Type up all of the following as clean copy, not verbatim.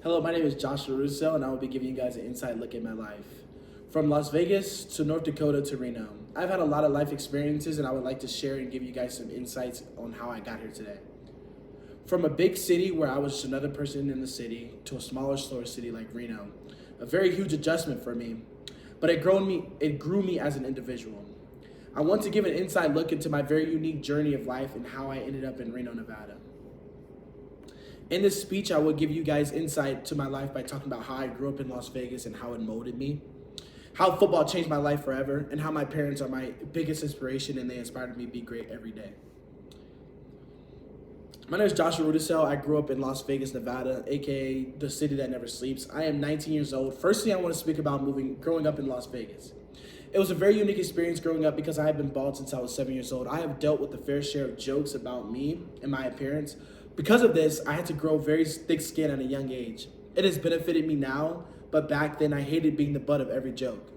Hello, my name is Joshua Russo, and I will be giving you guys an inside look at my life. From Las Vegas to North Dakota to Reno, I've had a lot of life experiences, and I would like to share and give you guys some insights on how I got here today. From a big city where I was just another person in the city to a smaller, slower city like Reno, a very huge adjustment for me, but it grew me as an individual. I want to give an inside look into my very unique journey of life and how I ended up in Reno, Nevada. In this speech, I will give you guys insight to my life by talking about how I grew up in Las Vegas and how it molded me, how football changed my life forever, and how my parents are my biggest inspiration and they inspired me to be great every day. My name is Joshua Rudisil. I grew up in Las Vegas, Nevada, aka the city that never sleeps. I am 19 years old. Firstly, I want to speak about growing up in Las Vegas. It was a very unique experience growing up because I have been bald since I was 7 years old. I have dealt with a fair share of jokes about me and my appearance. Because of this, I had to grow very thick skin at a young age. It has benefited me now, but back then I hated being the butt of every joke.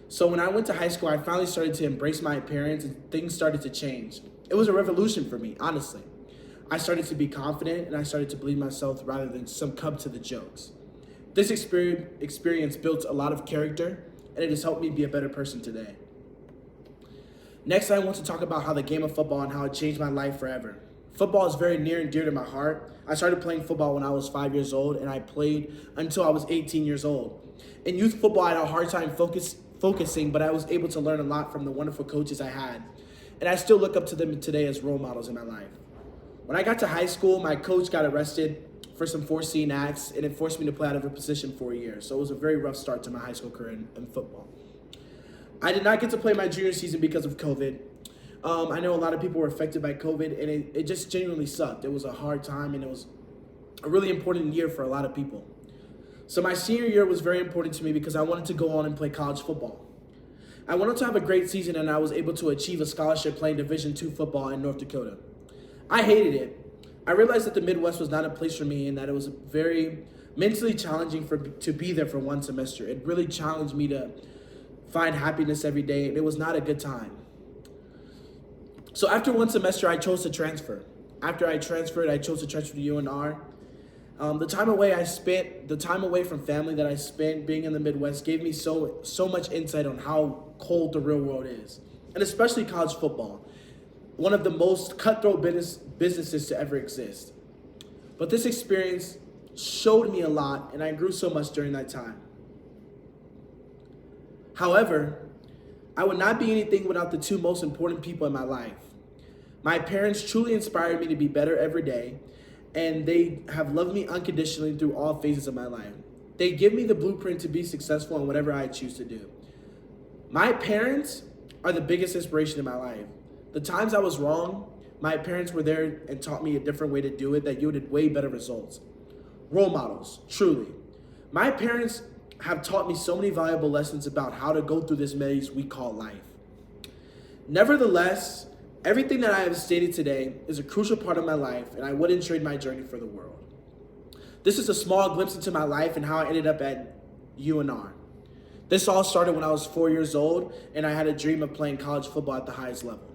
So when I went to high school, I finally started to embrace my appearance and things started to change. It was a revolution for me, honestly. I started to be confident and I started to believe myself rather than succumb to the jokes. This experience built a lot of character and it has helped me be a better person today. Next, I want to talk about how the game of football and how it changed my life forever. Football is very near and dear to my heart. I started playing football when I was 5 years old and I played until I was 18 years old. In youth football, I had a hard time focusing, but I was able to learn a lot from the wonderful coaches I had. And I still look up to them today as role models in my life. When I got to high school, my coach got arrested for some foreseen acts and it forced me to play out of a position for a year. So it was a very rough start to my high school career in football. I did not get to play my junior season because of COVID. I know a lot of people were affected by COVID and it just genuinely sucked. It was a hard time and it was a really important year for a lot of people. So my senior year was very important to me because I wanted to go on and play college football. I wanted to have a great season and I was able to achieve a scholarship playing Division II football in North Dakota. I hated it. I realized that the Midwest was not a place for me and that it was very mentally challenging to be there for one semester. It really challenged me to find happiness every day and it was not a good time. So after one semester, I chose to transfer. After I transferred, I chose to transfer to UNR. The time away from family that I spent being in the Midwest gave me so much insight on how cold the real world is, and especially college football, one of the most cutthroat businesses to ever exist. But this experience showed me a lot, and I grew so much during that time. However, I would not be anything without the two most important people in my life. My parents truly inspired me to be better every day, and they have loved me unconditionally through all phases of my life. They give me the blueprint to be successful in whatever I choose to do. My parents are the biggest inspiration in my life. The times I was wrong, my parents were there and taught me a different way to do it that yielded way better results. Role models, truly. My parents have taught me so many valuable lessons about how to go through this maze we call life. Nevertheless, everything that I have stated today is a crucial part of my life, and I wouldn't trade my journey for the world. This is a small glimpse into my life and how I ended up at UNR. This all started when I was 4 years old, and I had a dream of playing college football at the highest level.